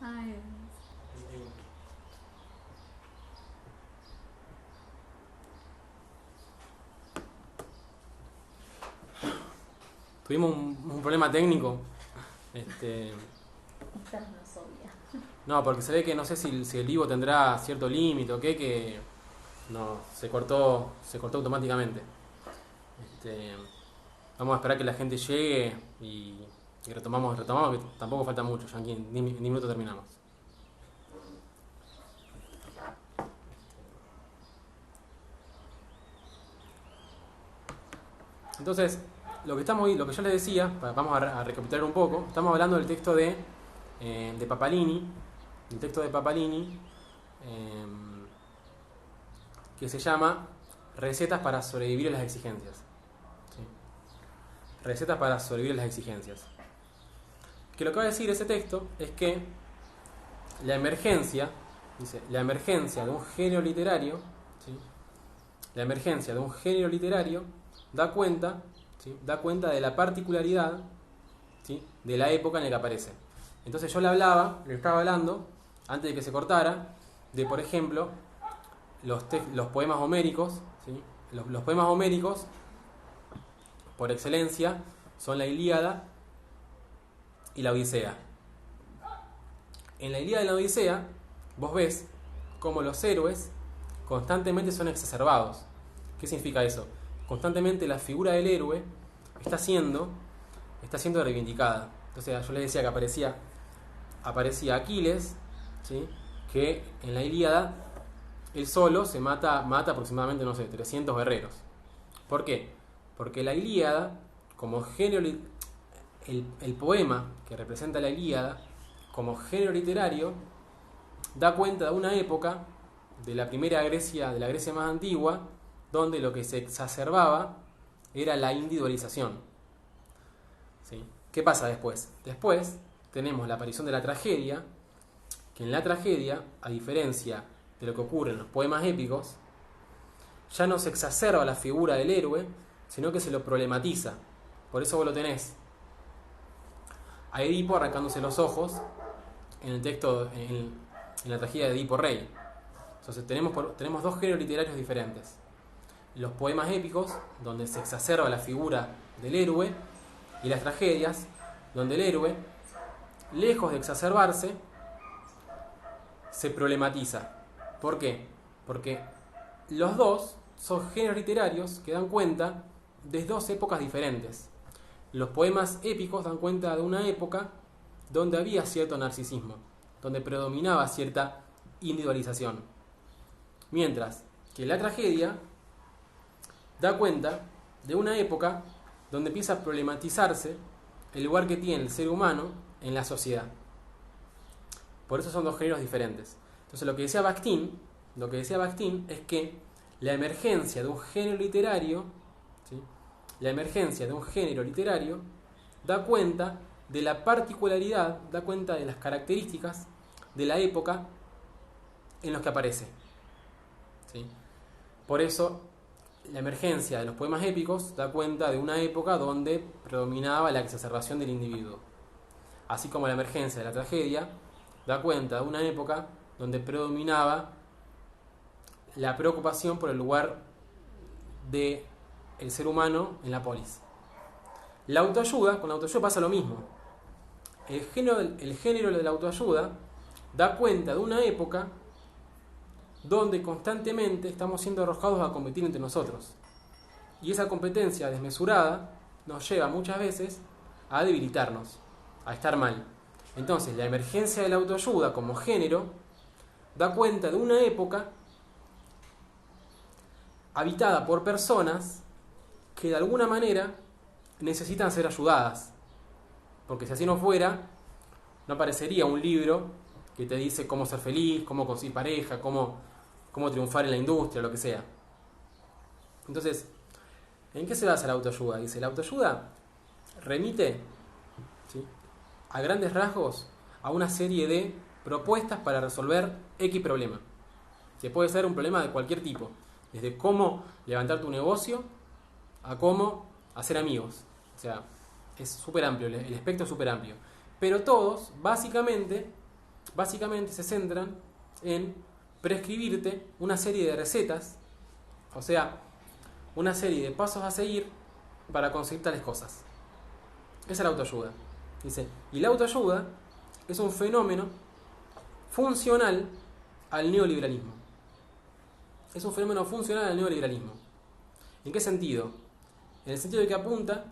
Ay, Tuvimos un problema técnico. No, porque se ve que no sé si el vivo tendrá cierto límite o qué, que no, se cortó automáticamente. Vamos a esperar que la gente llegue y retomamos, que tampoco falta mucho, ya en 10 minutos terminamos. Entonces, lo que yo les decía, vamos a recapitular un poco, estamos hablando del texto de Papalini, el texto de Papalini, que se llama Recetas para sobrevivir a las exigencias. ¿Sí? Recetas para sobrevivir a las exigencias. Que lo que va a decir ese texto es que la emergencia de un género literario, ¿sí? La emergencia de un género literario da cuenta, ¿sí? Da cuenta de la particularidad, ¿sí? De la época en la que aparece. Entonces yo le estaba hablando, antes de que se cortara, de por ejemplo, los poemas homéricos, ¿sí? Los poemas homéricos, por excelencia, son la Ilíada y la Odisea. En la Ilíada y la Odisea, vos ves cómo los héroes constantemente son exacerbados. ¿Qué significa eso? Constantemente la figura del héroe está siendo reivindicada. Entonces yo les decía que aparecía Aquiles, ¿sí? Que en la Ilíada él solo se mata aproximadamente, 300 guerreros. ¿Por qué? Porque la Ilíada, como género, el poema que representa la Ilíada, como género literario, da cuenta de una época de la primera Grecia, de la Grecia más antigua, donde lo que se exacerbaba era la individualización. ¿Sí? ¿Qué pasa después? Después tenemos la aparición de la tragedia, que en la tragedia, a diferencia de lo que ocurre en los poemas épicos, ya no se exacerba la figura del héroe, sino que se lo problematiza. Por eso vos lo tenés a Edipo arrancándose los ojos en el texto, en la tragedia de Edipo Rey. Entonces tenemos dos géneros literarios diferentes. Los poemas épicos, donde se exacerba la figura del héroe, y las tragedias, donde el héroe, lejos de exacerbarse, se problematiza. ¿Por qué? Porque los dos son géneros literarios que dan cuenta de dos épocas diferentes. Los poemas épicos dan cuenta de una época donde había cierto narcisismo, donde predominaba cierta individualización. Mientras que la tragedia da cuenta de una época donde empieza a problematizarse el lugar que tiene el ser humano en la sociedad. Por eso son dos géneros diferentes. Entonces lo que decía Bakhtin es que la emergencia de un género literario, ¿sí? La emergencia de un género literario da cuenta de la particularidad, da cuenta de las características de la época en los que aparece. ¿Sí? Por eso la emergencia de los poemas épicos da cuenta de una época donde predominaba la exacerbación del individuo. Así como la emergencia de la tragedia da cuenta de una época donde predominaba la preocupación por el lugar del ser humano en la polis. Con la autoayuda pasa lo mismo. El género de la autoayuda da cuenta de una época donde constantemente estamos siendo arrojados a competir entre nosotros. Y esa competencia desmesurada nos lleva muchas veces a debilitarnos, a estar mal. Entonces, la emergencia de la autoayuda como género da cuenta de una época habitada por personas que de alguna manera necesitan ser ayudadas. Porque si así no fuera, no aparecería un libro que te dice cómo ser feliz, cómo conseguir pareja, cómo triunfar en la industria, lo que sea. Entonces, ¿en qué se basa la autoayuda? Dice, la autoayuda remite, ¿sí?, a grandes rasgos a una serie de propuestas para resolver X problema. Que puede ser un problema de cualquier tipo, desde cómo levantar tu negocio a cómo hacer amigos. O sea, es súper amplio, el espectro es súper amplio. Pero todos, básicamente, se centran en prescribirte una serie de recetas, o sea, una serie de pasos a seguir para conseguir tales cosas. Esa es la autoayuda. Dice, y la autoayuda es un fenómeno funcional al neoliberalismo. Es un fenómeno funcional al neoliberalismo. ¿En qué sentido? En el sentido de que apunta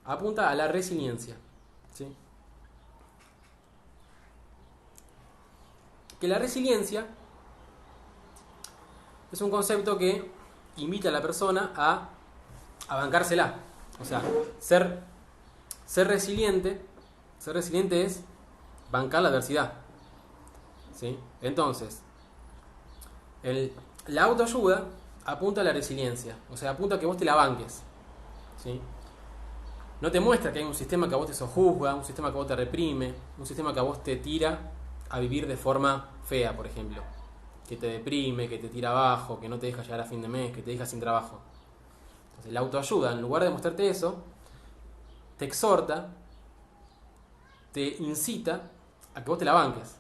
a la resiliencia. ¿Sí? Que la resiliencia es un concepto que invita a la persona a bancársela. O sea, ser resiliente es bancar la adversidad. ¿Sí? Entonces, la autoayuda apunta a la resiliencia, o sea, apunta a que vos te la banques. ¿Sí? No te muestra que hay un sistema que a vos te sojuzga, un sistema que a vos te reprime, un sistema que a vos te tira a vivir de forma fea, por ejemplo. Que te deprime, que te tira abajo, que no te deja llegar a fin de mes, que te deja sin trabajo. Entonces, la autoayuda, en lugar de mostrarte eso, te exhorta, te incita a que vos te la banques,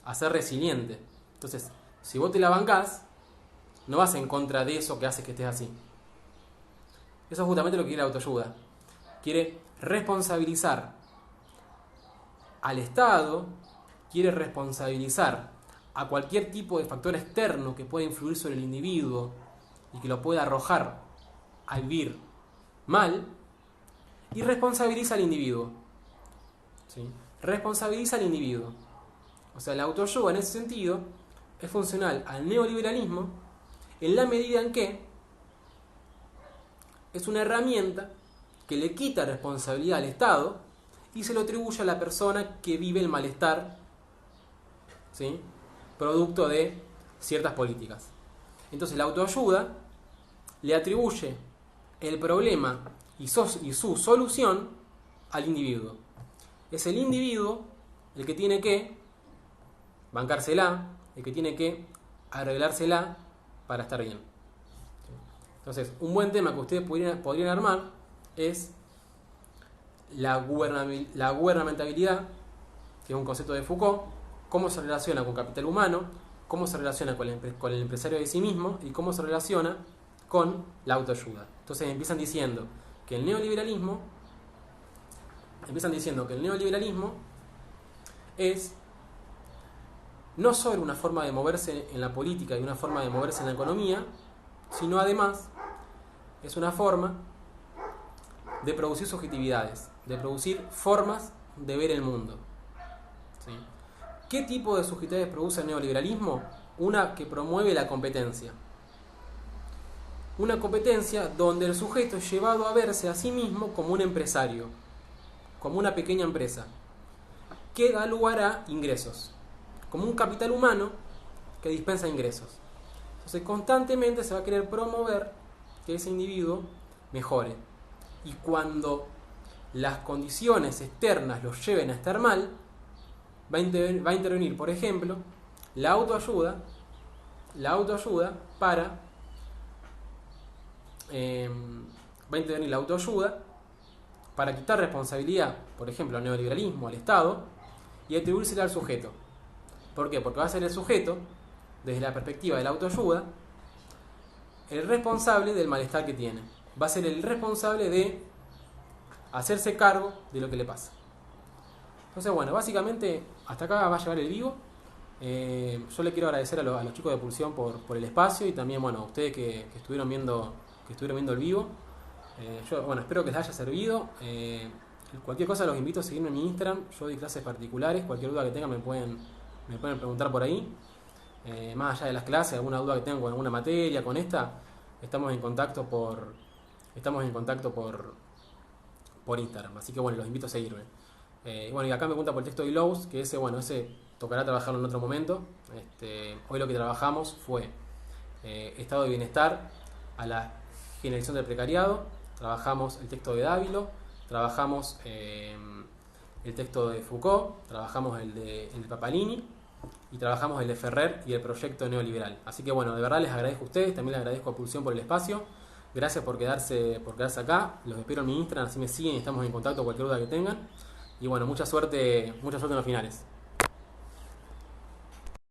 a ser resiliente. Entonces, si vos te la bancás, no vas en contra de eso que hace que estés así. Eso es justamente lo que quiere la autoayuda. Quiere responsabilizar al Estado, quiere responsabilizar a cualquier tipo de factor externo que pueda influir sobre el individuo y que lo pueda arrojar a vivir mal, y responsabiliza al individuo. ¿Sí? Responsabiliza al individuo. O sea, la autoayuda en ese sentido es funcional al neoliberalismo en la medida en que es una herramienta que le quita responsabilidad al Estado y se lo atribuye a la persona que vive el malestar, ¿sí? Producto de ciertas políticas. Entonces la autoayuda le atribuye el problema y su solución al individuo. Es el individuo el que tiene que bancársela, el que tiene que arreglársela para estar bien. Entonces, un buen tema que ustedes podrían armar es la gubernamentabilidad, que es un concepto de Foucault, cómo se relaciona con capital humano, cómo se relaciona con el empresario de sí mismo y cómo se relaciona con la autoayuda. Entonces empiezan diciendo que el neoliberalismo es no solo una forma de moverse en la política y una forma de moverse en la economía, sino además es una forma de producir subjetividades, de producir formas de ver el mundo. ¿Sí? ¿Qué tipo de subjetividades produce el neoliberalismo? Una que promueve la competencia. Una competencia donde el sujeto es llevado a verse a sí mismo como un empresario, como una pequeña empresa, que da lugar a ingresos, como un capital humano que dispensa ingresos. Entonces constantemente se va a querer promover que ese individuo mejore. Y cuando las condiciones externas los lleven a estar mal, va a intervenir, por ejemplo, la autoayuda para quitar responsabilidad, por ejemplo, al neoliberalismo, al Estado, y atribuírsela al sujeto. ¿Por qué? Porque va a ser el sujeto, desde la perspectiva de la autoayuda, el responsable del malestar que tiene. Va a ser el responsable de hacerse cargo de lo que le pasa. Entonces, bueno, básicamente hasta acá va a llegar el vivo. Yo le quiero agradecer a los chicos de Pulsión por el espacio y también, bueno, a ustedes que estuvieron viendo el vivo. Yo, bueno, espero que les haya servido. Cualquier cosa los invito a seguirme en mi Instagram. Yo doy clases particulares. Cualquier duda que tengan me pueden preguntar por ahí. Más allá de las clases, alguna duda que tengan con alguna materia, con esta, estamos en contacto por Instagram. Así que bueno, los invito a seguirme. Bueno, y acá me pregunta por el texto de Lowe's, que ese tocará trabajarlo en otro momento. Hoy lo que trabajamos fue estado de bienestar a la generación del precariado. Trabajamos el texto de Dávilo, trabajamos el texto de Foucault, trabajamos el de Papalini y trabajamos el de Ferrer y el proyecto neoliberal. Así que bueno, de verdad les agradezco a ustedes, también les agradezco a Pulsión por el espacio. Gracias por quedarse acá. Los espero en mi Instagram, así me siguen y estamos en contacto cualquier duda que tengan. Y bueno, mucha suerte en los finales.